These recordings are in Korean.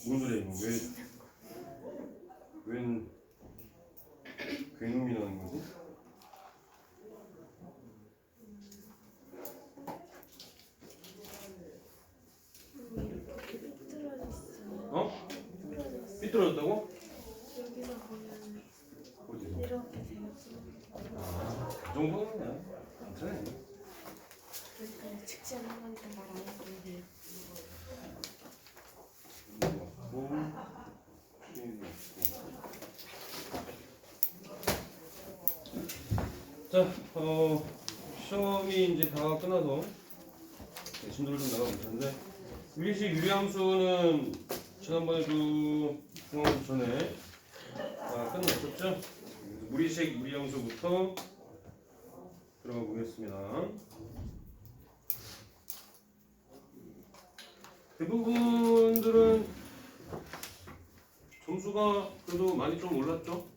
뭔 소리야 이거? 웬 괴놈이라는 거지? 이렇게 삐뚤어졌어요. 어? 삐뚤어졌어요. 삐뚤어졌다고? 여기서 보면 어디서? 이렇게 되었어요. 그 정도는 그냥 괜찮아요. 그러니까 직접 한번더 말 안 해도 돼요. 자, 시험이 이제 다 끝나서 진도를 좀 나가볼 텐데 유리식 유리함수는 지난번에도 중앙 전에 끝났었죠? 무리식 무리함수부터 들어가 보겠습니다. 대부분들은 점수가 그래도 많이 좀 올랐죠?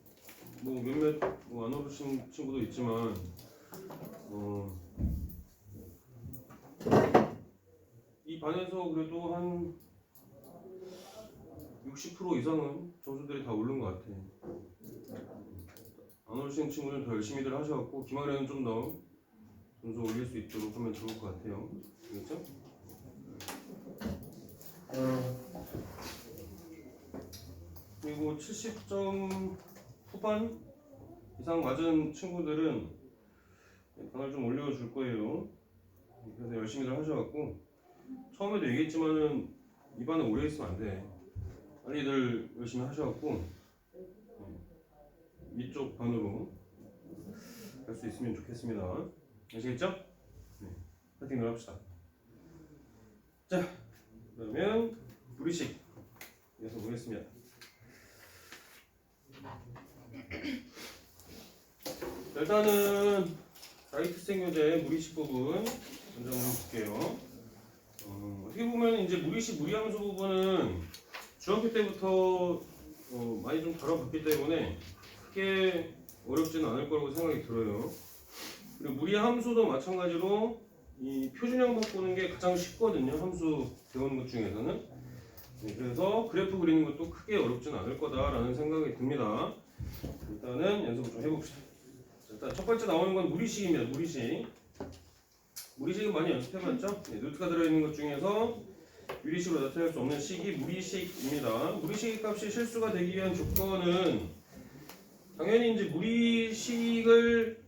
뭐 몇몇 안 오르신 친구도 있지만 이 반에서 그래도 한 60% 이상은 점수들이 다 오른 것 같아. 안 오르신 친구는 더 열심히들 하셔갖고 기말에는 좀 더 점수 올릴 수 있도록 하면 좋을 것 같아요. 알겠죠? 그리고 70점 후반 이상 맞은 친구들은 방을 좀 올려줄 거예요. 그래서 열심히들 하셔갖고 처음에도 얘기했지만은 이 반에 오래 있으면 안 돼. 빨리들 열심히 하셔갖고 위쪽 반으로 갈 수 있으면 좋겠습니다. 아시겠죠? 네, 파이팅을 합시다. 자, 그러면 무리식 이어서 보겠습니다. 일단은 라이트생 교재 무리식 부분 먼저 한번 볼게요. 어떻게 보면 이제 무리식 무리함수 부분은 중학교 때부터 많이 좀 다뤄봤기 때문에 크게 어렵지는 않을 거라고 생각이 들어요. 그리고 무리함수도 마찬가지로 이 표준형 바꾸는 게 가장 쉽거든요. 함수 배우는 것 중에서는. 네, 그래서 그래프 그리는 것도 크게 어렵지는 않을 거다라는 생각이 듭니다. 일단은 연습을 좀 해봅시다. 일단 첫 번째 나오는 건 무리식입니다. 무리식. 무리식은 많이 연습해봤죠? 네, 루트가 들어있는 것 중에서 유리식으로 나타낼 수 없는 식이 무리식입니다. 무리식의 값이 실수가 되기 위한 조건은 당연히 이제 무리식을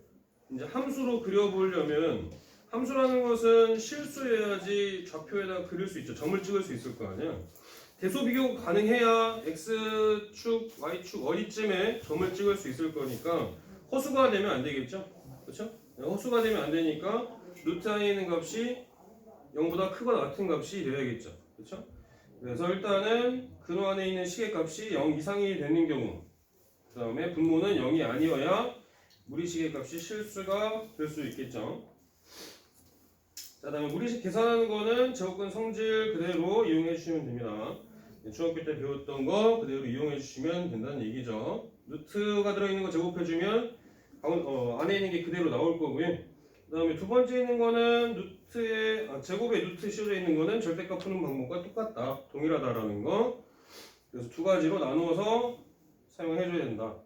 이제 함수로 그려보려면 함수라는 것은 실수해야지 좌표에다 그릴 수 있죠. 점을 찍을 수 있을 거 아니야. 대소 비교가 가능해야 x축, y축 어디쯤에 점을 찍을 수 있을 거니까 허수가 되면 안 되겠죠? 그렇죠? 허수가 되면 안 되니까 루트 안에 있는 값이 0보다 크거나 같은 값이 되어야겠죠. 그렇죠? 그래서 일단은 근호 안에 있는 식의 값이 0 이상이 되는 경우 그 다음에 분모는 0이 아니어야 무리식의 값이 실수가 될 수 있겠죠. 자, 다음에 무리식 계산하는 거는 제곱근 성질 그대로 이용해 주시면 됩니다. 중학교 때 배웠던 거 그대로 이용해 주시면 된다는 얘기죠. 루트가 들어있는 거 제곱해주면 안에 있는 게 그대로 나올 거고요. 그 다음에 두 번째 있는 거는 제곱에 루트 씌워져 있는 거는 절대값 푸는 방법과 똑같다. 동일하다라는 거. 그래서 두 가지로 나누어서 사용해 줘야 된다.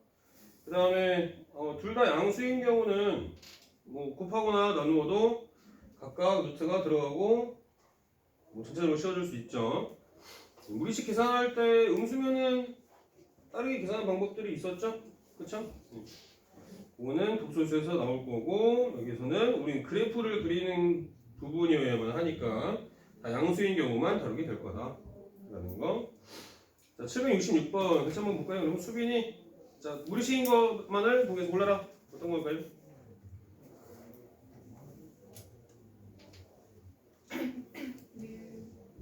그 다음에 둘 다 양수인 경우는 뭐 곱하거나 나누어도 각각 루트가 들어가고 전체적으로 씌워줄 수 있죠. 무리식 계산할 때 음수면은 다르게 계산하는 방법들이 있었죠? 그쵸? 그거는 독소수에서 나올 거고 여기서는 우리는 그래프를 그리는 부분이어야만 하니까 다 양수인 경우만 다루게 될 거다 라는 거. 자, 766번 같이 한번 볼까요? 그럼 수빈이 자 무리식인 것만을 보겠습니다. 골라라. 어떤 걸까요?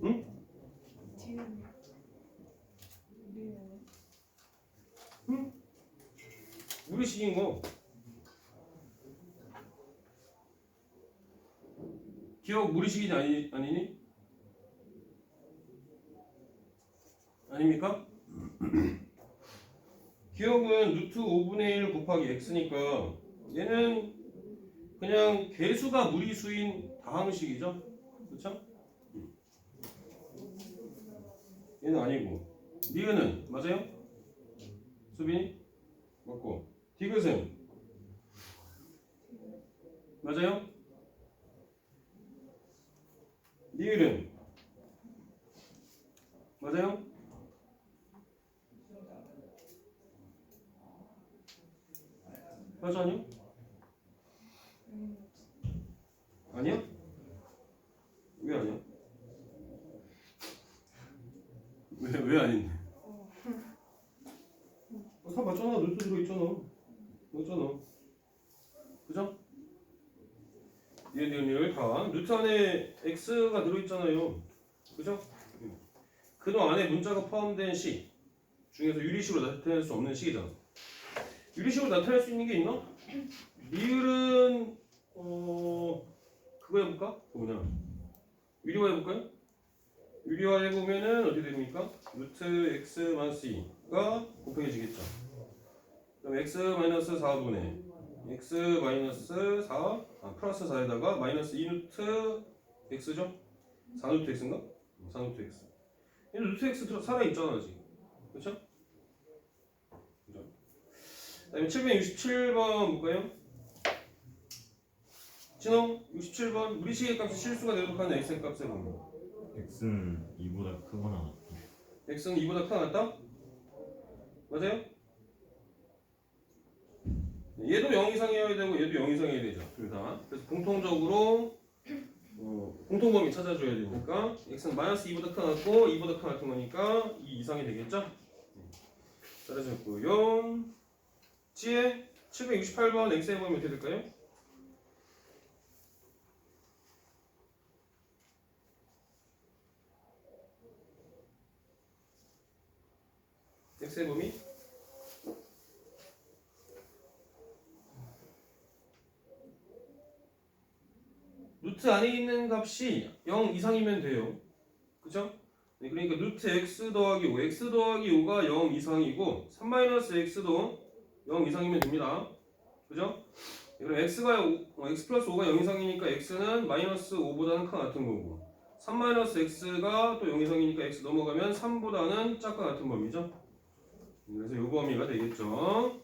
응? 응? 무리식인 거. 기억 무리식이니 아니니? 아닙니까? 기억은 루트 5분의 1 곱하기 x니까 얘는 그냥 개수가 무리수인 다항식이죠? 그쵸? 얘는 아니고 니은은 맞아요? 수빈이? 맞고 디귿은 맞아요? 니을은 맞아요? 맞아 아니요? 아니야? 왜 아니야? 왜 아닌데? 다 맞잖아. 루트 들어있잖아. 맞잖아. 그죠? 니을 다 루트 안에 x가 들어있잖아요. 그죠? 그도 안에 문자가 포함된 식 중에서 유리식으로 나타낼 수 없는 식이잖아. 유리식으로 나타낼 수 있는 게 있나? 니을은 그거 해볼까? 그거 뭐냐? 유리화 해볼까요? 유리화 해보면은 어떻게 됩니까? 루트 x 마이너스 2가 곱해지겠죠. 그럼 x 마이너스 4분의 x 마이너스 4 플러스 4에다가 마이너스 2루트 x죠? 4루트 x인가? 4루트 x. 얘 루트 x 살아있잖아 지금. 그쵸? 그죠? 그 다음에 767번 볼까요? 진호 67번 무리식의 값이 실수가 되도록 하는 x의 값을 보면 x는 2보다 크거나 같다. x는 2보다 크다 같다? 맞아요? 얘도 0 이상이어야 되고 얘도 0 이상이어야 되죠. 둘 다. 그래서 공통적으로 공통범위 찾아줘야 되니까 x는 마이너스 2보다 크다 같고 2보다 크다 같은 거니까 2 이상이 되겠죠? 따라줬고요. 지혜 768번 x에 보면 어떻게 될까요? x의 범위? 루트 안에 있는 값이 0 이상이면 돼요. 그죠? 네, 그러니까 루트 x 더하기 5, x 더하기 5가 0 이상이고 3-x도 0 이상이면 됩니다. 그죠? 네, 그럼 x 플러스 5가 0 이상이니까 x는 마이너스 5보다는 같은 거고 3-x가 또 0 이상이니까 x 넘어가면 3보다는 작과 같은 범위죠. 그래서 이 범위가 되겠죠.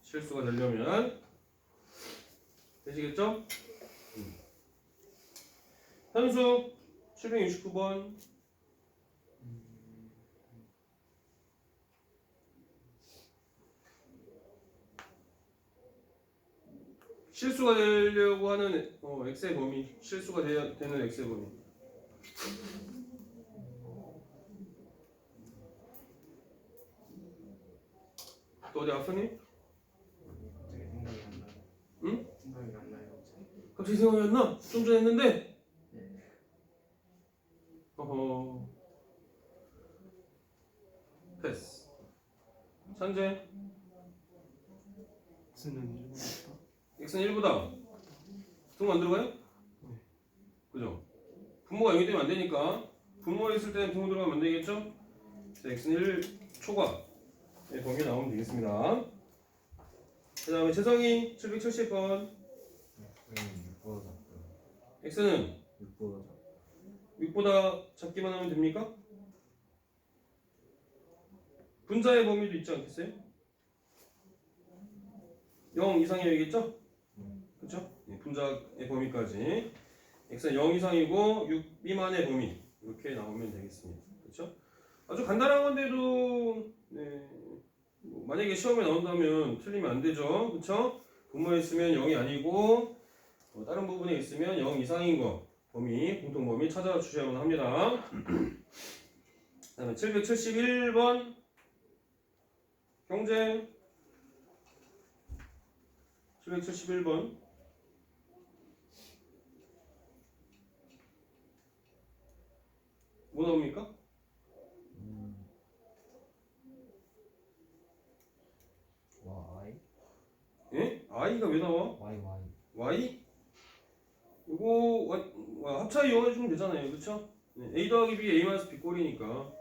실수가 되려면 되시겠죠? 현수 769번 실수가 되려고 하는 x의 범위 실수가 되는 x의 범위 또 어디 아프니? 갑자기 생각이 안 나요. 응? 생각이 안 나요. 갑자기 생각이 안 나? 좀 전에 했는데? 네. 어허 패스 산재 x는 1보다 x는 1보다 등 안 들어가요? 네. 그죠? 분모가 0이 되면 안 되니까 분모에 있을 때는 등호 들어가면 안 되겠죠? x는 1 초과 범위 나오면 되겠습니다. 그 다음에 재성이 770번 x는 6보다 작고요. x는 6보다 작고 6보다 작기만 하면 됩니까? 분자의 범위도 있지 않겠어요? 0 이상이어야겠죠? 그렇죠? 분자의 범위까지 x는 0 이상이고 6 미만의 범위 이렇게 나오면 되겠습니다. 그렇죠? 아주 간단한 건데도 만약에 시험에 나온다면 틀리면 안 되죠. 그렇죠? 분모에 있으면 0이 아니고 다른 부분에 있으면 0 이상인 거 범위 공통 범위 찾아주셔야만 합니다. 그다음에 771번 경제 771번 뭐 나옵니까? y 예? i가 왜 나와? y? 이거 합차 이용해주면 되잖아요. 그쵸? a 더하기 b, a-b 꼴이니까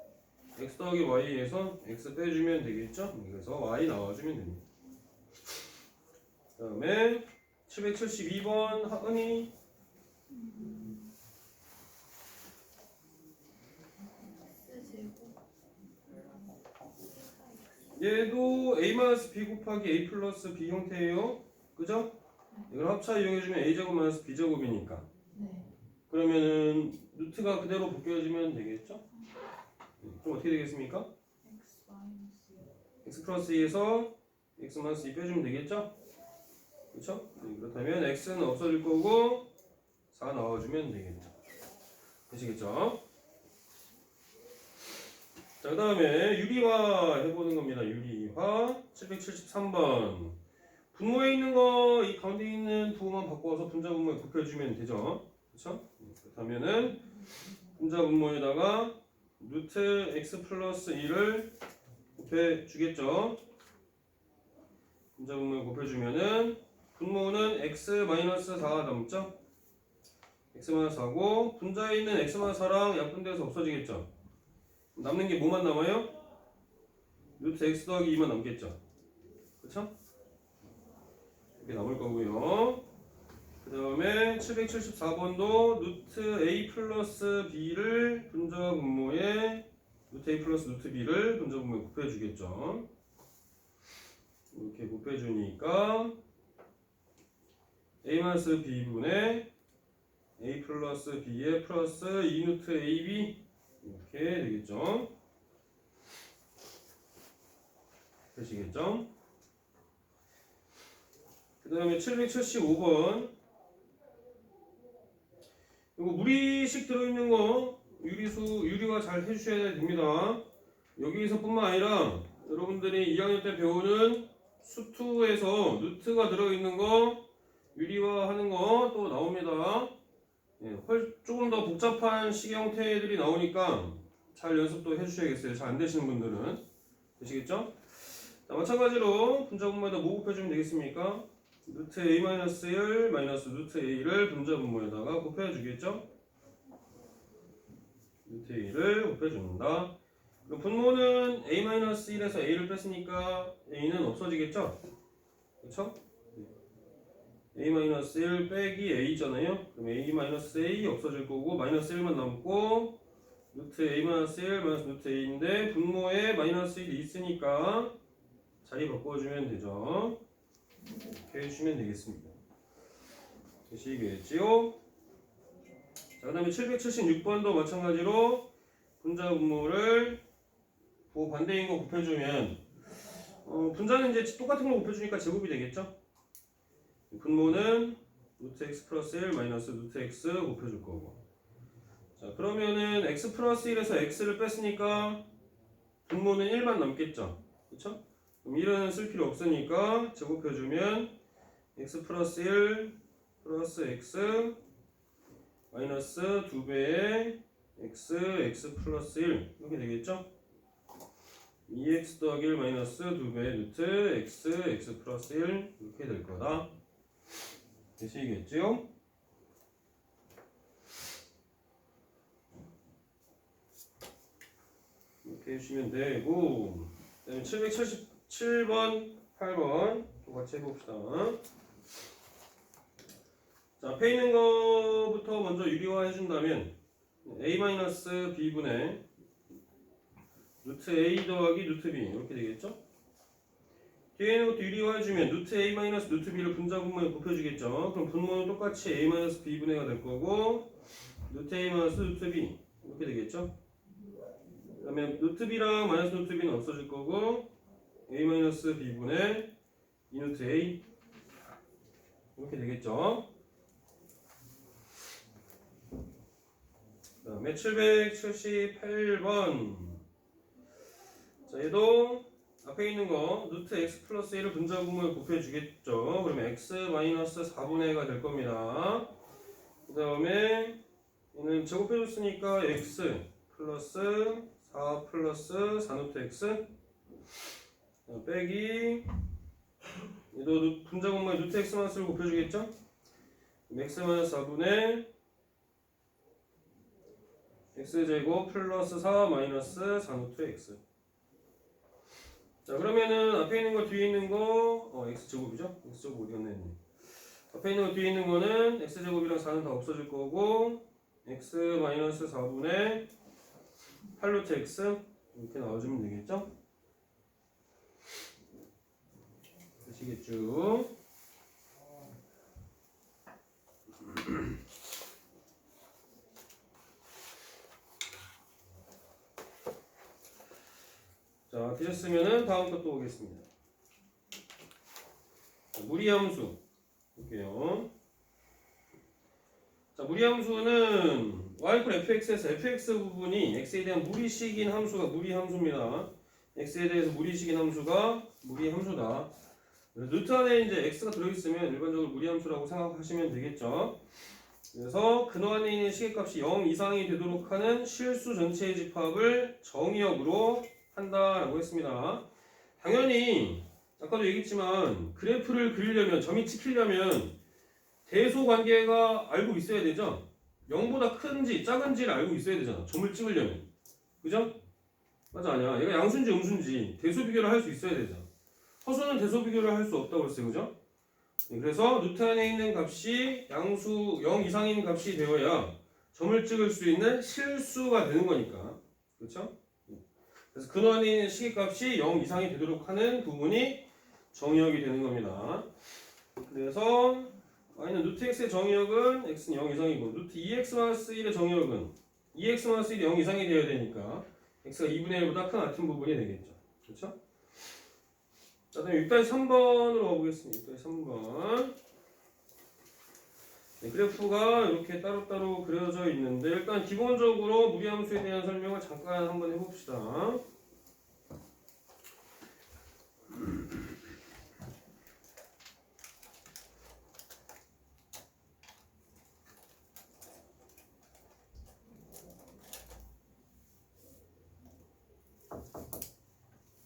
x 더하기 y에서 x 빼주면 되겠죠? 그래서 y 나와주면 됩니다. 그 다음에 772번 하은이 X제곱 얘도 a-b 곱하기 a 플러스 b 형태예요. 그죠? 이걸 합차 이용해주면 a제곱 마이너스 b제곱이니까. 네. 그러면은 루트가 그대로 벗겨지면 되겠죠? 그럼 어떻게 되겠습니까? x 마이너스 x 플러스 2에서 x 마이너스 2 빼주면 되겠죠? 그렇죠? 그렇다면 x는 없어질 거고 4 넣어주면 되겠죠. 되시겠죠? 자, 그 다음에 유리화 해보는 겁니다. 유리화 773번. 분모에 있는 거 이 가운데 있는 부호만 바꿔서 분자 분모에 곱해주면 되죠. 그렇죠? 그렇다면은 분자 분모에다가 루트 x 플러스 2를 곱해주겠죠. 분자 분모에 곱해주면은 분모는 x 마이너스 4가 남죠. x 마이너스 4고 분자에 있는 x 마이너스 4랑 약분돼서 없어지겠죠. 남는 게 뭐만 남아요? 루트 x 더하기 2만 남겠죠. 그쵸? 이렇게 남을 거고요. 그 다음에 774번도 루트 a 플러스 b를 분자 분모에 루트 a 플러스 루트 b를 분자 분모에 곱해주겠죠. 이렇게 곱해주니까 a-b분의 a 플러스 b에 플러스 2루트 ab 이렇게 되겠죠. 되시겠죠? 그 다음에 775번 이거 무리식 들어있는 거 유리화 잘 해주셔야 됩니다. 여기서 뿐만 아니라 여러분들이 2학년 때 배우는 수투에서 루트가 들어있는 거 유리화 하는 거 또 나옵니다. 예, 조금 더 복잡한 식의 형태들이 나오니까 잘 연습도 해주셔야겠어요. 잘 안되시는 분들은. 되시겠죠? 자, 마찬가지로 분자 분모에다 뭐 곱해주면 되겠습니까? 루트 a-1 마이너스 루트 a를 분자 분모에다가 곱해주겠죠? 루트 a를 곱해줍니다. 그럼 분모는 a-1에서 a를 뺐으니까 a는 없어지겠죠? 그렇죠? a-1 빼기 a잖아요. 그럼 a-a 없어질 거고 마이너스 1만 남고 루트 a-1 마이너스 루트 a인데 분모에 마이너스 1이 있으니까 자리 바꿔주면 되죠. 이렇게 해주시면 되겠습니다. 되시겠지요? 자, 그 다음에 776번도 마찬가지로 분자 분모를 부호 반대인 거 곱해주면 분자는 이제 똑같은 걸 곱해주니까 제곱이 되겠죠? 분모는 루트 x 플러스 1 마이너스 루트 x 곱해줄 거고. 자, 그러면은 x 플러스 1에서 x를 뺐으니까 분모는 1만 남겠죠? 그쵸? 그럼 1은 쓸 필요 없으니까 제곱해주면 x 플러스 1 플러스 x 마이너스 2배의 x 플러스 1 이렇게 되겠죠? 2x 더하기 1 마이너스 2배의 루트 x 플러스 1 이렇게 될 거다. 되시겠죠? 이렇게 해주시면 되고, 그 다음에 777번, 8번 똑같이 해봅시다. 자, 앞에 있는 거부터 먼저 유리화 해준다면 a-b분의 루트 a 더하기 루트 b 이렇게 되겠죠? 뒤에 있는 것도 유리화 해주면 루트 a 루트 b를 분자 분모에 곱해주겠죠? 그럼 분모는 똑같이 a b분의가 될 거고 루트 a 루트 b 이렇게 되겠죠? 그 다음에 루트 b랑 마이너스 루트 b는 없어질 거고 a b분의 2루트 a 이렇게 되겠죠? 그 다음에 778번 자, 얘도 앞에 있는 거 루트 x 플러스 1을 분자 분모에 곱해주겠죠. 그러면 x 마이너스 4분의 1가 될 겁니다. 그 다음에 얘는 제곱해줬으니까 x 플러스 4 플러스 4루트 x 빼기 얘도 분자 분모에 루트 x 마이너스를 곱해주겠죠. x 마이너스 4분의 x제곱 플러스 4 마이너스 4루트 x. 자, 그러면은 앞에 있는 거 뒤에 있는 거 x제곱이죠? x제곱 어디 갔나 했네. 앞에 있는 거 뒤에 있는 거는 x제곱이랑 4는 다 없어질 거고 x 마이너스 4분의 8루트 x 이렇게 나와주면 되겠죠? 버티겠죠. 자, 되셨으면은 다음 것도 보겠습니다. 자, 무리함수 볼게요. 자, 무리함수는 y = fx에서 fx 부분이 x에 대한 무리식인 함수가 무리함수입니다. x에 대해서 무리식인 함수가 무리함수다. 루트 안에 이제 x가 들어있으면 일반적으로 무리함수라고 생각하시면 되겠죠. 그래서 근호 안에 있는 시계값이 0 이상이 되도록 하는 실수 전체의 집합을 정의역으로 한다라고 했습니다. 당연히 아까도 얘기했지만 그래프를 그리려면 점이 찍히려면 대소 관계가 알고 있어야 되죠. 0보다 큰지 작은지를 알고 있어야 되잖아. 점을 찍으려면. 그죠? 맞아 아니야. 얘가 양수인지 음수인지 대소 비교를 할 수 있어야 되잖아. 허수는 대소 비교를 할 수 없다고 했어요. 그죠? 네, 그래서 루트 안에 있는 값이 양수 0 이상인 값이 되어야 점을 찍을 수 있는 실수가 되는 거니까. 그렇죠? 그래서 근호 안에 있는 시계값이 0 이상이 되도록 하는 부분이 정의역이 되는 겁니다. 그래서 y는 루트 x의 정의역은 x는 0 이상이고 루트 2x-1의 정의역은 2x-1이 0 이상이 되어야 되니까 x가 2분의 1보다 큰 같은 부분이 되겠죠. 그렇죠? 자, 다음에 6-3번으로 가보겠습니다. 6-3번. 네, 그래프가 이렇게 따로따로 그려져 있는데 일단 기본적으로 무리함수에 대한 설명을 잠깐 한번 해봅시다.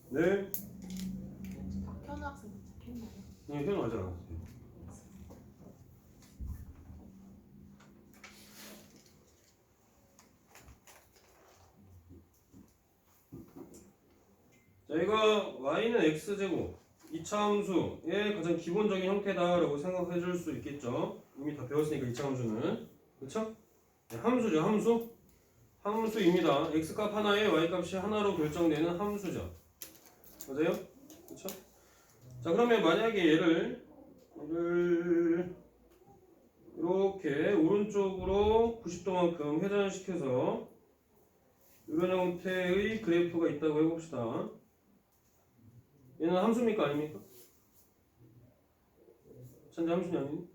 네. 박현우 학생 도착했나요? 네, 현우 아직 안 왔어요. 자, 이거 y는 x제곱 2차 함수의 가장 기본적인 형태다라고 생각해 줄 수 있겠죠. 이미 다 배웠으니까 2차 함수는. 그쵸? 네, 함수죠, 함수. 함수입니다. x값 하나에 y값이 하나로 결정되는 함수죠. 맞아요? 그쵸? 자, 그러면 만약에 얘를 이렇게 오른쪽으로 90도만큼 회전시켜서 이런 형태의 그래프가 있다고 해봅시다. 얘는 함수입니까? 아닙니까? 천재 함수냐 아니니?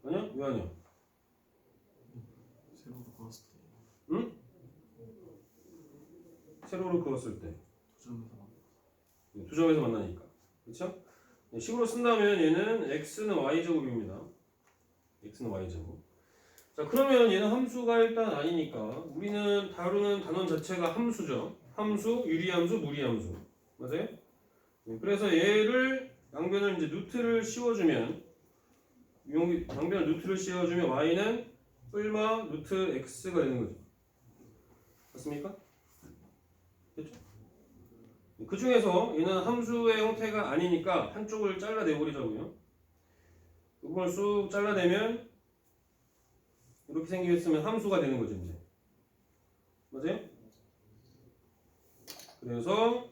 아니야? 왜 아니야? 세로로 그었을 때 응? 세로로 그었을 때. 두 점에서 만나. 두 점에서 만나니까. 그쵸? 식으로 쓴다면 얘는 x는 y제곱입니다. x는 y제곱. 자, 그러면 얘는 함수가 일단 아니니까 우리는 다루는 단원 자체가 함수죠. 함수, 유리함수, 무리함수. 맞아요? 그래서 얘를 양변을 이제 루트를 씌워주면 양변을 루트를 씌워주면 y는 뿔마 루트 x가 되는 거죠. 맞습니까? 됐죠? 그 중에서 얘는 함수의 형태가 아니니까 한쪽을 잘라내버리자고요. 이걸 쑥 잘라내면 이렇게 생겼으면 함수가 되는 거죠, 이제. 맞아요? 그래서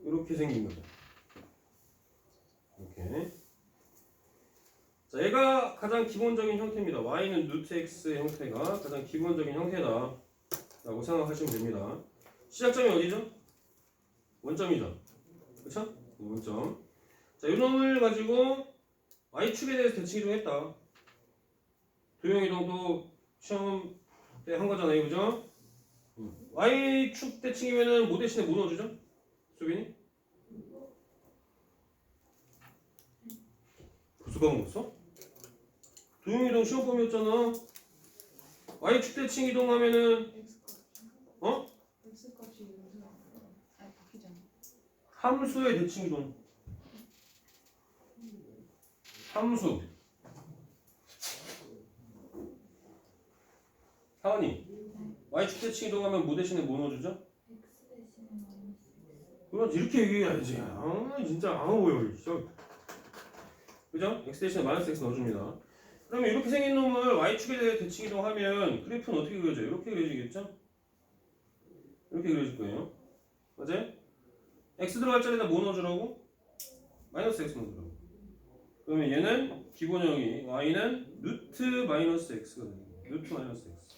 이렇게 생긴 거죠. 이렇게. 자, 얘가 가장 기본적인 형태입니다. y는 루트 x 형태가 가장 기본적인 형태다 라고 생각하시면 됩니다. 시작점이 어디죠? 원점이죠. 그쵸? 원점. 자, 이 놈을 가지고 y축에 대해서 대칭이동 했다. 도형이동도 시험 때 한 거잖아요. 그죠? y축 대칭이면은 뭐 대신에 뭐 넣어주죠? 수빈이? 벌써 까먹었어? 도형이동 시험범위였잖아. y축 대칭 이동하면은 어? X값이 아니 바뀌잖아. 함수의 대칭 이동. 함수. 하은이. y축 대칭 이동하면 뭐 대신에 뭐 넣어주죠? X 대신에 마이너스. 그럼 이렇게 얘기해야지. 아 진짜 안 어워요. 진짜. 그죠? x 대신에 마이너스 x 넣어줍니다. 그러면 이렇게 생긴 놈을 y축에 대해 대칭 이동하면 그래프는 어떻게 그려져요? 이렇게 그려지겠죠? 이렇게 그려질 거예요. 맞아요? x 들어갈 자리에다 뭐 넣어주라고? 마이너스 x 넣어주라고. 그러면 얘는 기본형이 y는 루트 마이너스 x가 되는 거예요. 루트 마이너스 x.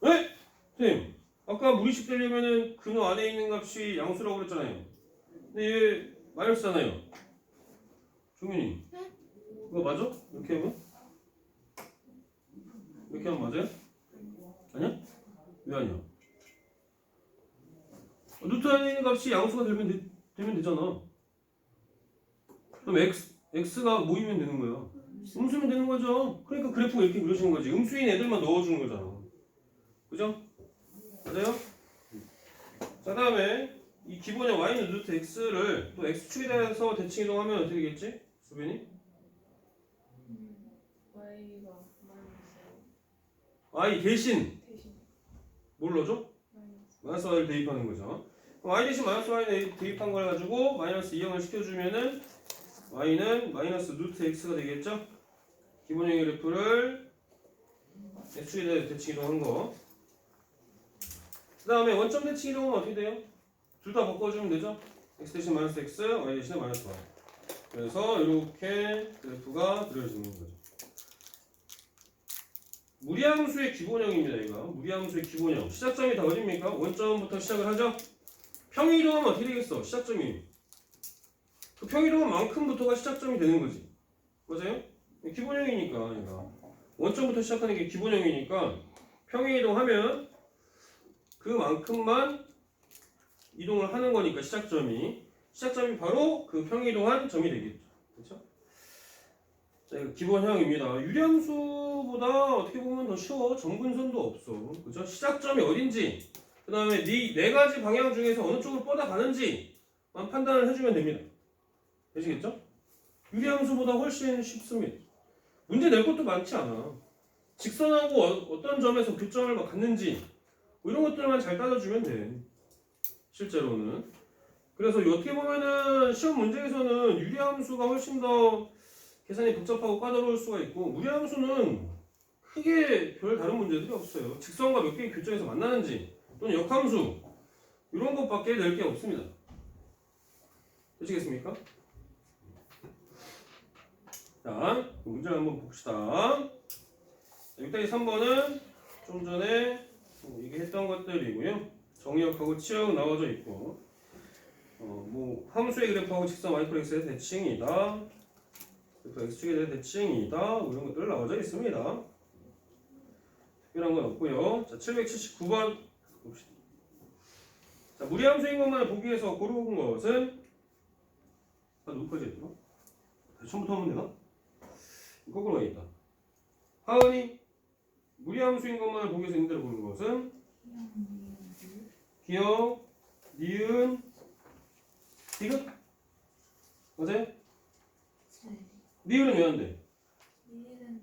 네? 선생님, 아까 무리식 되려면은 근호 안에 있는 값이 양수라고 그랬잖아요. 근데 얘 마이너스잖아요. 종윤이, 그거 맞아? 이렇게 하면? 이렇게 하면 맞아요? 아니야? 왜 아니야? 루트 안에 있는 값이 양수가 되면 되잖아. 그럼 x가 모이면 되는 거야. 음수면 되는 거죠. 그러니까 그래프가 이렇게 그려지는 거지. 음수인 애들만 넣어주는 거잖아. 그죠? 맞아요? 자, 다음에 이 기본형 y는 루트 x를 또 x축에 대해서 대칭 이동하면 어떻게 되겠지? 수빈이? y가 마이너스 y 대신 대신 뭘 넣어줘? 마이너스 마이너스 y를 대입하는 거죠. 그럼 y 대신 마이너스 y를 대입한 걸 가지고 마이너스 2형을 시켜주면은 y는 마이너스 루트 x가 되겠죠? 기본형의 그래프를 x축에 대해서 대칭 이동한 거. 그 다음에 원점 대칭 이동은 어떻게 돼요? 둘 다 바꿔주면 되죠? x 대신 마이너스 x, y 대신에 마이너스 y. 그래서 이렇게 그래프가 그려지는 거죠. 무리함수의 기본형입니다. 이거 무리함수의 기본형. 시작점이 다 어딥니까? 원점부터 시작을 하죠? 평이동하면 어떻게 되겠어? 시작점이 그 평이동한 만큼부터가 시작점이 되는 거지. 맞아요? 기본형이니까 얘가 원점부터 시작하는 게 기본형이니까 평이동하면 그만큼만 이동을 하는 거니까 시작점이 바로 그 평이동한 점이 되겠죠. 그렇죠? 자, 이거 기본형입니다. 유리함수보다 어떻게 보면 더 쉬워. 점근선도 없어. 그죠? 시작점이 어딘지, 그 다음에 네 가지 방향 중에서 어느 쪽으로 뻗어가는지만 판단을 해주면 됩니다. 되시겠죠? 유리함수보다 훨씬 쉽습니다. 문제 낼 것도 많지 않아. 직선하고 어떤 점에서 교점을 막 갖는지 뭐 이런 것들만 잘 따져주면 돼. 실제로는. 그래서 어떻게 보면은 시험 문제에서는 유리함수가 훨씬 더 계산이 복잡하고 까다로울 수가 있고 무리함수는 크게 별 다른 문제들이 없어요. 직선과 몇 개의 교점에서 만나는지 또는 역함수 이런 것밖에 낼 게 없습니다. 되시겠습니까? 자, 문제를 한번 봅시다. 6-3번은 좀 전에 얘기했던 것들이고요. 정의역하고 치역 나와져 있고 뭐 함수의 그래프하고 직선 y 플렉스의 대칭이다. 그래프 x축에 대한 대칭이다. 뭐 이런 것들 나와져 있습니다. 특별한 건 없고요. 자, 779번 봅시다. 자, 무리함수인 것만을 보기 위해서 고른 것은 누구까지 했죠? 처음부터 하면 되나? 거꾸로 가 있다. 하은이 무리함수인 것만을 보기 위해서 있는 대로 고른 것은 기억, 니은, 디귿? 맞아요? 네. 니은은 왜 안 돼? 얘는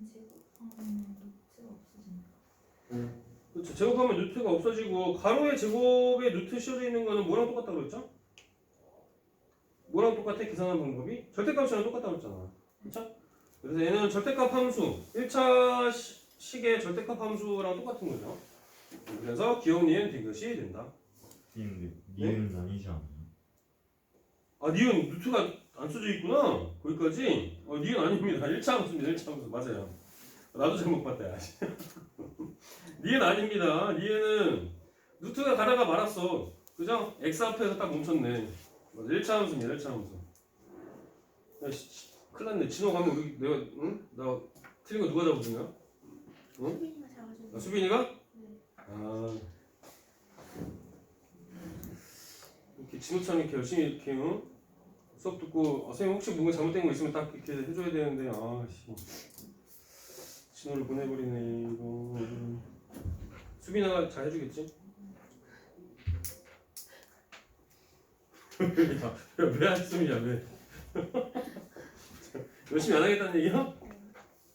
제곱하면 루트가 없어진다. 그렇죠. 제곱하면 루트가 없어지고 가로의 제곱에 루트 씌워져 있는 거는 뭐랑 똑같다고 그랬죠? 뭐랑 똑같아? 계산하는 방법이? 절대값이랑 똑같다고 그랬잖아. 그렇죠? 그래서 얘는 절대값 함수 1차 식의 절대값 함수랑 똑같은 거죠. 그래서 기억, 니은, 디귿이 된다. 니은 아니지 않나요? 아, 니은 루트가 안 써져 있구나. 거기까지? 니은 아닙니다. 1차 함수입니다. 1차 함수. 맞아요. 나도 잘못 봤다. 야. 니은 아닙니다. 니은은 루트가 가다가 말았어. 그죠? x 앞에서 딱 멈췄네. 맞아. 1차 함수입니다. 1차 함수. 야, 큰일 났네. 진호 가면 우리 내가 응? 나 틀린 거 누가 잡아주냐? 응? 수빈이가 잘하죠. 아, 수빈이가? 네. 아, 이렇게 진호처럼 이렇게 열심히 이렇게 응? 수업 듣고 선생님 혹시 뭔가 잘못된 거 있으면 딱 이렇게 해줘야 되는데 진호를 보내버리네 이거. 수빈이가 잘 해주겠지? 왜 한숨이야 왜? 열심히 안 하겠다는 얘기야?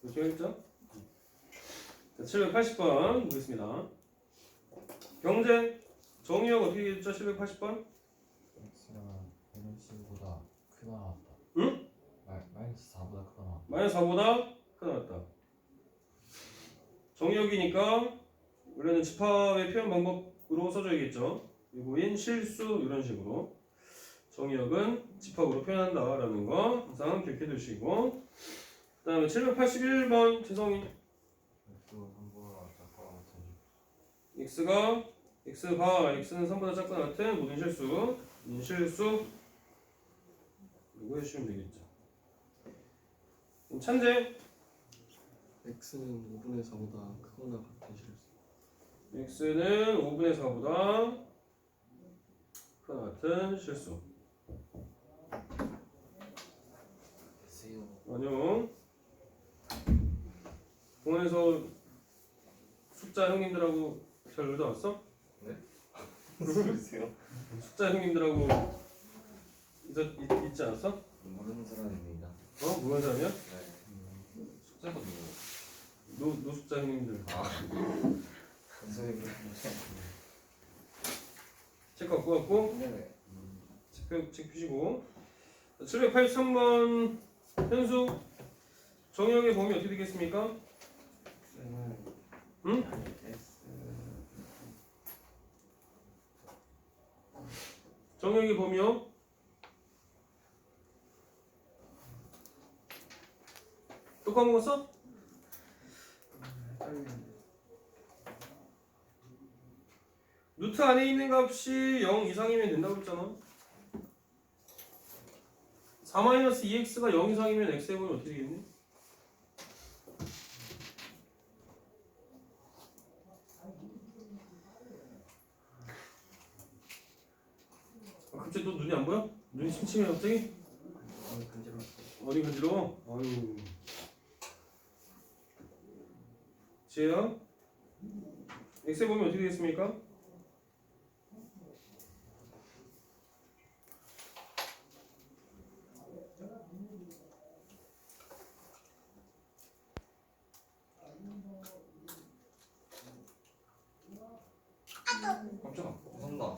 열심히 하겠죠? 자, 780번 보겠습니다. 경제 정의역 어떻게 됐죠? 780번? x가 마이너스보다 크다 나왔다. 응? 마이너스 4보다 크다 나왔다. 마이너스 4보다 크다 났다. 정의역이니까 원래는 집합의 표현 방법으로 써줘야겠죠. 요거인 실수 이런 식으로. 정의역은 집합으로 표현한다라는 거 항상 기억해 두시고 그 다음에 781번 재성이 x가 x는 3보다 작거나 같은 모든 실수 이거 해주시면 되겠죠. 그럼 찬재 x는 5분의 4보다 크거나 같은 실수. x는 5분의 4보다 크거나 같은 실수. 아니요. 공원에서 숫자 형님들하고 잘 놀다 왔어? 네? 무슨 소리세요? 숫자 형님들하고 있지 않았어? 모르는 사람입니다. 모르는 사람이야? 네. 숫자가 노숙자 형님들. 선생님. 책 갖고 왔고 네. 책 펴시고 783번 현수 정의역의 범위 어떻게 되겠습니까? 응? 정의역의 범위요? 또 까먹었어? 루트 안에 있는 값이 0 이상이면 된다고 했잖아. 4-2x가 0 이상이면 x의 범위 어떻게 되겠니? 갑자기 또 눈이 안 보여? 눈이 침침해 갑자기? 어디 간지러워? 아유. 지혜야? x의 범위 어떻게 되겠습니까? 깜짝아. 무섭다.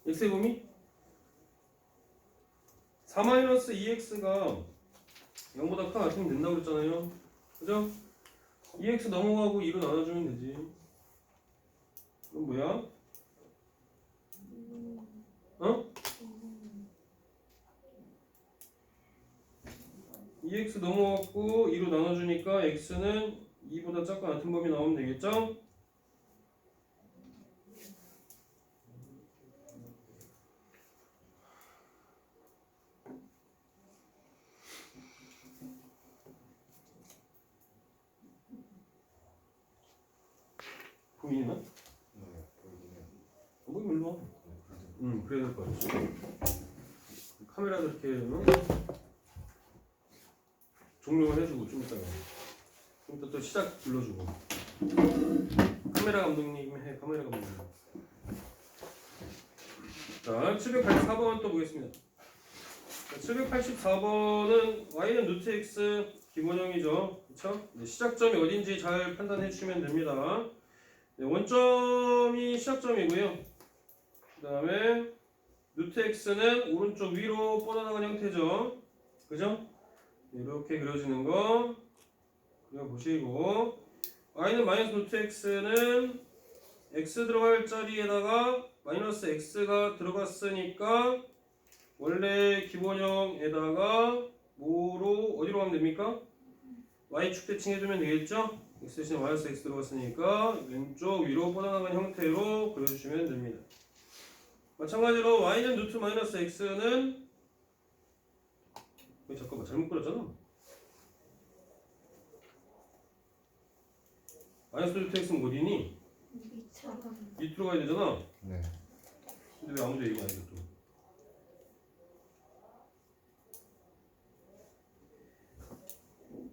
x의 범위? 4-2x가 0보다 크거나 같으면 된다고 그랬잖아요. 그죠? 2x 넘어가고 2로 나눠주면 되지. 그럼 뭐야? 어? 2x 넘어갔고 2로 나눠주니까 x는 2보다 작거나 같은 범위 나오면 되겠죠? 보이나? 네. 보이네요. 보이면 일로 와. 그래야 될 것 같아. 카메라 이렇게 종료를 해주고 좀 이따가 좀 이따 또 시작 불러주고 카메라 감독님 해. 카메라 감독님. 자 784번 또 보겠습니다. 784번은 y는 루트 x 기본형이죠. 그쵸? 네, 시작점이 어딘지 잘 판단해 주시면 됩니다. 네, 원점이 시작점이고요. 그 다음에 루트 x는 오른쪽 위로 뻗어나간 형태죠. 그죠? 이렇게 그려지는 거 그려보시고 y는 마이너스 루트 x는 x 들어갈 자리에다가 마이너스 x가 들어갔으니까 원래 기본형에다가 뭐로 어디로 가면 됩니까? y축 대칭 해주면 되겠죠? x 대신에 마이너스 x 들어갔으니까 왼쪽 위로 뻗어나간 형태로 그려주시면 됩니다. 마찬가지로 y는 루트 마이너스 x는 잠깐만 잘못 그렸잖아. 마이너스 루트 x는 어디니? 밑으로 가야 되잖아. 네. 근데 왜 아무도 얘기 안 해? 또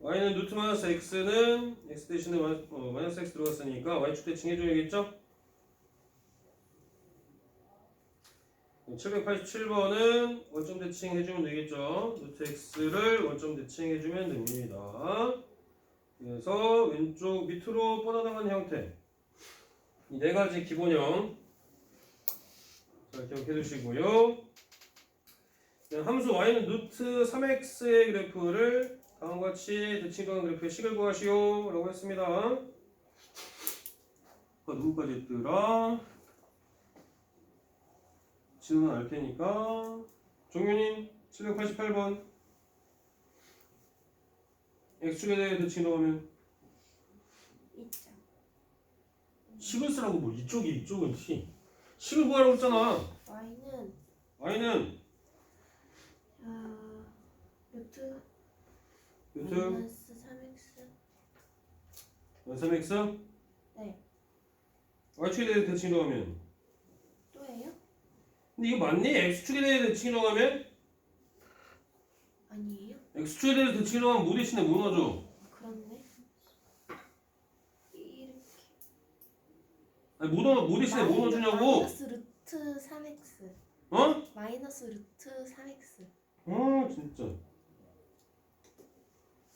y는 루트 마이너스 x는 x 대신에 마이너스 x 들어갔으니까 y축 대칭 해줘야겠죠? 787번은 원점 대칭 해주면 되겠죠? 루트 x를 원점 대칭 해주면 됩니다. 그래서 왼쪽 밑으로 뻗어나간 형태 이 네 가지 기본형 잘 기억해 두시고요. 함수 y는 루트 3x의 그래프를 다음과 같이 대칭 정한 그래프의 식을 구하시오 라고 했습니다. 아까 누구까지 했더라? 진우는 알 테니까. 종윤이 788번. x축에 대해 대칭 넣으면 있죠. 식을 쓰라고 뭐 이쪽은 식을 구하라고 했잖아. y는 y는 루트 루트 마이너스 3x 3x 네. y축에 대해 대칭 넣으면 또예요? 근데 이거 맞니? x축에 대해 대칭 넣으면 아니에요? x축에 대해 대칭 넣으면 뭐 대신에 뭐 넣어줘? 그렇네. 이렇게 아니 뭐 대신에 뭐 넣어주냐고? 마이너스 루트 3x 어? 마이너스 루트 3x 진짜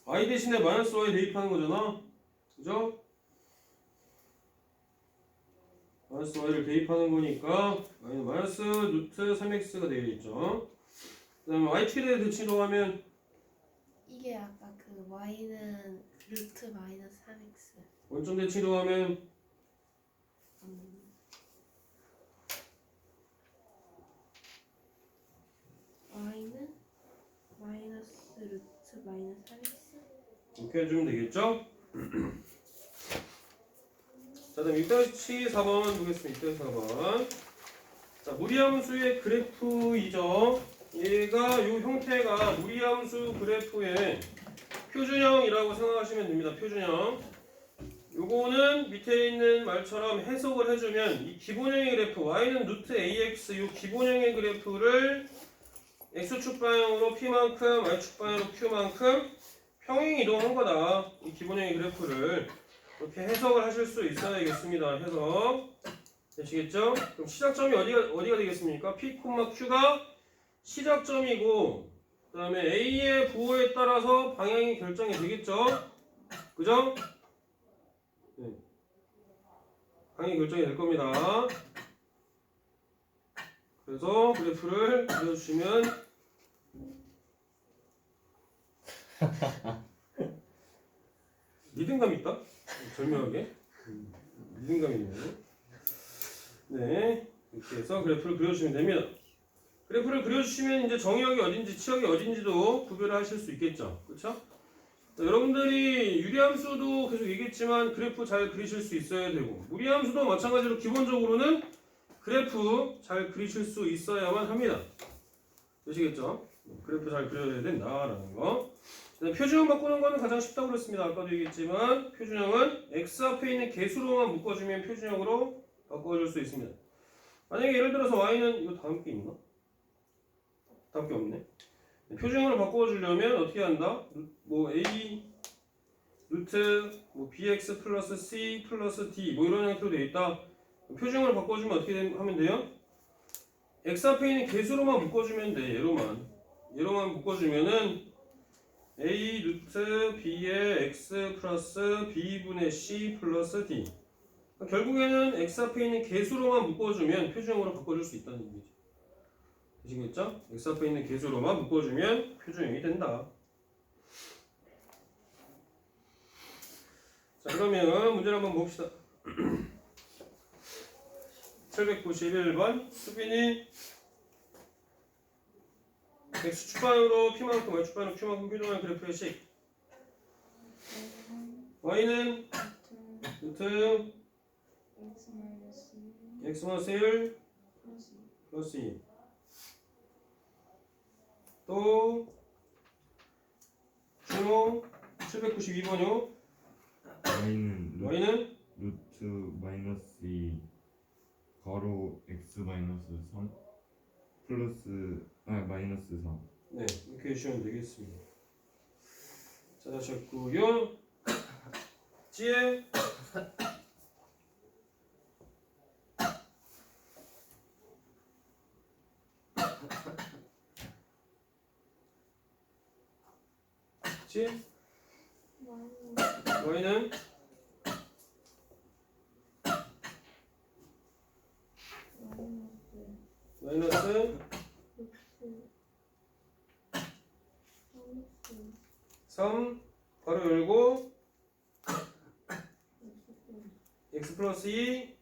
y 대신에 마이너스 y 대입하는 거잖아. 그죠? 마이너스 y를 대입하는 거니까 y는 마이너스 루트 3x가 되어있죠. 그 다음에 y축에 대해 대칭 넣으면 이게 아까 그 y는 루트 마이너스 3x 원점 대칭 넣으면 y는 마이너스 루트 마이너스 3x 이렇게 해주면 되겠죠? 자, 다음 6-4번 보겠습니다. 6-4번. 자, 무리함수의 그래프이죠. 얘가 이 형태가 무리함수 그래프의 표준형이라고 생각하시면 됩니다. 표준형. 요거는 밑에 있는 말처럼 해석을 해주면 이 기본형의 그래프 y는 루트 ax 이 기본형의 그래프를 x축 방향으로 p만큼 y축 방향으로 q만큼 평행 이동한 거다. 이 기본형의 그래프를 이렇게 해석을 하실 수 있어야겠습니다. 해석 되시겠죠? 그럼 시작점이 어디가 되겠습니까? p, q가 시작점이고 그 다음에 a의 부호에 따라서 방향이 결정이 되겠죠? 그죠? 네. 방향이 결정이 될 겁니다. 그래서 그래프를 그려주시면 리듬감 있다? 절묘하게 리듬감이 있네요. 네, 이렇게 해서 그래프를 그려주시면 됩니다. 그래프를 그려주시면 이제 정의역이 어딘지 치역이 어딘지도 구별을 하실 수 있겠죠. 그렇죠? 여러분들이 유리함수도 계속 얘기했지만 그래프 잘 그리실 수 있어야 되고 무리함수도 마찬가지로 기본적으로는 그래프 잘 그리실 수 있어야만 합니다. 되시겠죠? 그래프 잘 그려야 된다라는 거. 표준형 바꾸는 거는 가장 쉽다고 그랬습니다. 아까도 얘기했지만 표준형은 x 앞에 있는 개수로만 묶어주면 표준형으로 바꿔줄 수 있습니다. 만약에 예를 들어서 y는 이거 다음 게 있나? 다음 게 없네. 표준형으로 바꿔주려면 어떻게 한다? 뭐 a 루트 뭐 bx 플러스 c 플러스 d 뭐 이런 형태로 되어 있다. 표준형으로 바꿔주면 어떻게 하면 돼요? x 앞에 있는 개수로만 묶어주면 돼. 얘로만 묶어주면은 a 루트 b의 x 플러스 b분의 c 플러스 d. 결국에는 x 앞에 있는 개수로만 묶어주면 표준형으로 바꿔줄 수 있다는 얘기죠. 되시겠죠? x 앞에 있는 개수로만 묶어주면 표준형이 된다. 자, 그러면 문제를 한번 봅시다. 791번 수빈이 x축 방향으로 p만큼 y축 방향으로 q만큼 표준한 그래프의 식 y는 루트 x 1 플러스 2 또 준호 792번요. y는 루트 마이너스 2 가로 x 마이너스 3 플러스 마이너스 3. 네, 이렇게 해주시면 되겠습니다. 자, 다시 했고요. 찌에 찌 y는 마이너스 3 가로 열고 x 플러스 2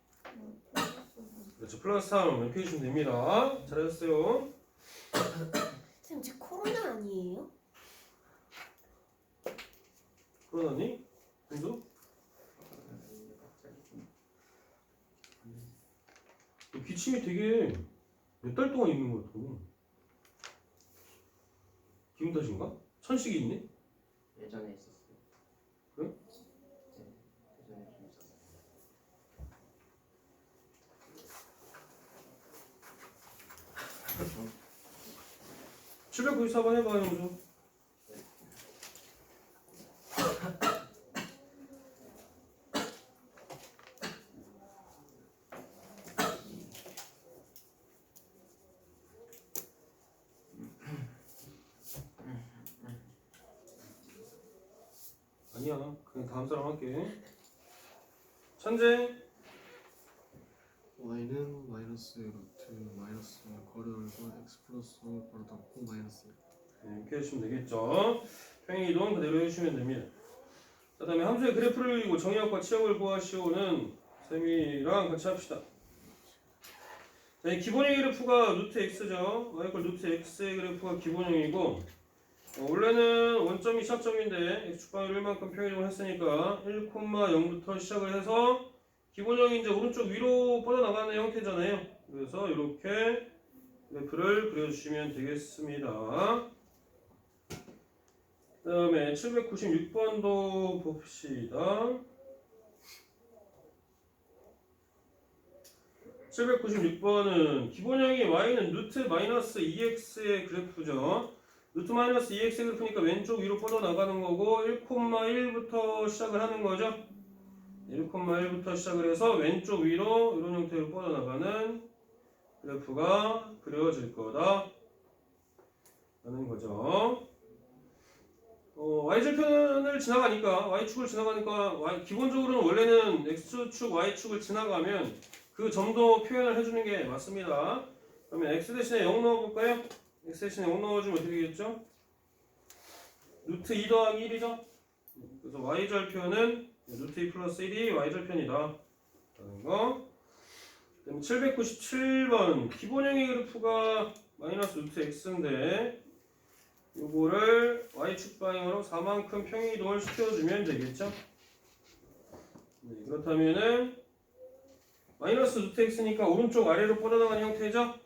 그렇죠 플러스 3 이렇게 해주시면 됩니다. 잘하셨어요. 선생님 제 코로나 아니에요? 그러다니? 공수? 기침이 되게 몇 달 동안 있는 것 같아. 기분 탓인가? 천식이 있네? 예전에 있었어요. 그래? 네, 예전에 좀 있었어요. 794번 해봐요, 영수. 아니야, 그냥 다음 사람 할게. 천재. y는 마이너스 루트 마이너스 괄호 열고 x 플러스 괄호 닫고 마이너스 1. 네, 이렇게 해주시면 되겠죠. 평행 이동 그대로 해주시면 됩니다. 그 다음에 함수의 그래프를 그리고 정의역과 치역을 구하시오는 쌤이랑 같이 합시다. 자, 이 기본형 그래프가 루트 x죠. y = 루트 x의 그래프가 기본형이고 원래는 원점이 시작점인데 x축방위로 1만큼 평행이동을 했으니까 1,0부터 시작을 해서 기본형이 이제 오른쪽 위로 뻗어나가는 형태잖아요. 그래서 이렇게 그래프를 그려주시면 되겠습니다. 그 다음에 796번도 봅시다. 796번은 기본형이 y는 루트 마이너스 2x의 그래프죠. 루트 마이너스 2x의 그래프니까 왼쪽 위로 뻗어나가는 거고 1,1부터 시작을 하는 거죠. 1,1부터 시작을 해서 왼쪽 위로 이런 형태로 뻗어나가는 그래프가 그려질 거다 라는 거죠. y절편을 지나가니까 y축을 지나가니까 기본적으로는 원래는 x축 y축을 지나가면 그 점도 표현을 해주는 게 맞습니다. 그러면 x 대신에 0 넣어볼까요? x 대신에 0 넣어주면 어떻게 되겠죠? 루트 2 더하기 1이죠? 그래서 y절편은 루트 2 플러스 1이 y절편이다 라는 거. 그다음에 797번 기본형의 그래프가 마이너스 루트 x인데 요거를 y축 방향으로 4만큼 평행이동을 시켜주면 되겠죠? 네, 그렇다면은 마이너스 루트 x니까 오른쪽 아래로 뻗어나가는 형태죠?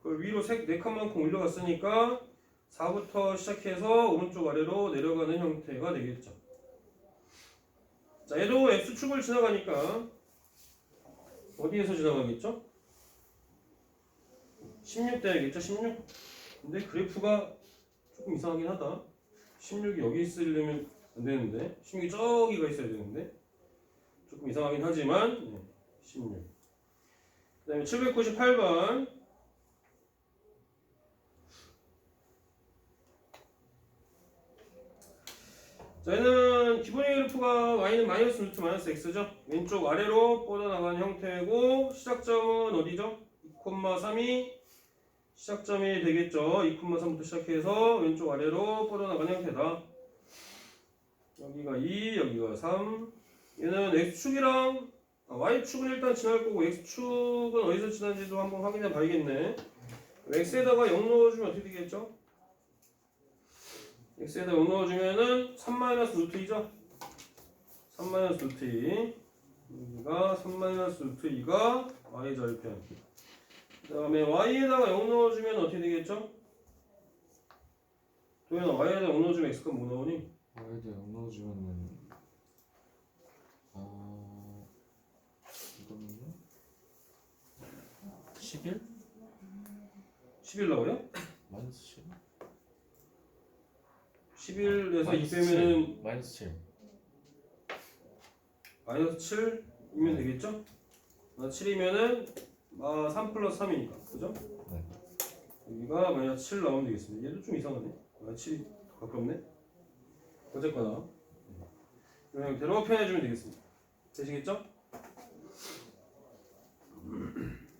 그걸 위로 4칸만큼 올려갔으니까 4부터 시작해서 오른쪽 아래로 내려가는 형태가 되겠죠. 자, 얘도 x축을 지나가니까 어디에서 지나가겠죠? 16 돼야겠죠? 16? 근데 그래프가 조금 이상하긴 하다. 16이 여기 있으려면 안 되는데 16이 저기가 있어야 되는데 조금 이상하긴 하지만 네, 16. 그 다음에 798번 자, 얘는 기본형 그래프가 y는 마이너스 루트 마이너스 x죠. 왼쪽 아래로 뻗어나가는 형태고 시작점은 어디죠? 2,3이 시작점이 되겠죠. 2,3부터 시작해서 왼쪽 아래로 뻗어나가는 형태다. 여기가 2, 여기가 3. 얘는 x축이랑 y축은 일단 지날 거고 x축은 어디서 지난지도 한번 확인해 봐야겠네. x에다가 0 넣어주면 어떻게 되겠죠? x에다 0 넣어주면은 3-루트 2죠? 3-루트 2. 여기가 3-루트 2가 y절편. 그 다음에 y에다가 0 넣어주면 어떻게 되겠죠? 도현아, y에다 0 넣어주면 x가 뭐 나오니? y에 대해 0 넣어주면은 이거는요? 11? 11 나와요? 마이너스 7? 11에서 2 빼면은 마이너스 7 마이너스 7이면 되겠죠? 7이면은 3 플러스 3이니까 그죠? 네. 여기가 마이너스 7 나오면 되겠습니다. 얘도 좀 이상하네. 7이 더 가깝네. 어쨌거나 그냥 대로 표현해주면 되겠습니다. 되시겠죠?